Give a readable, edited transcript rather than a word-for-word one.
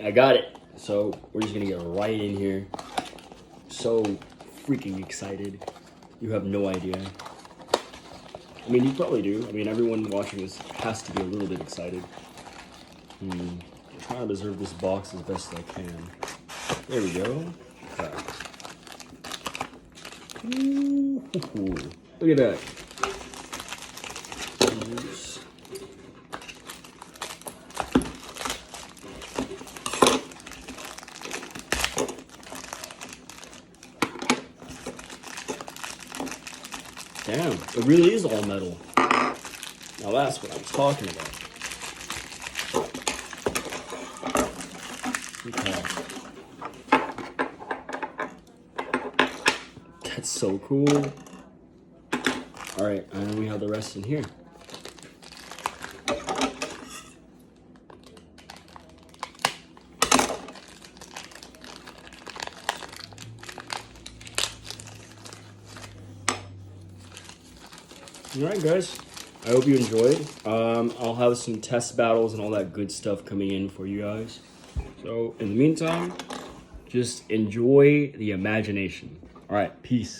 I got it. So we're just gonna get right in here. So freaking excited. You have no idea. I mean, you probably do. I mean, everyone watching this has to be a little bit excited. I'm trying to preserve this box as best as I can. There we go. Okay. Ooh, look at that. Oops. Damn, it really is all metal. Now that's what I was talking about. Okay. That's so cool. All right, and then we have the rest in here. All right, guys. I hope you enjoyed. I'll have some test battles and all that good stuff coming in for you guys. So in the meantime, just enjoy the imagination. All right, peace.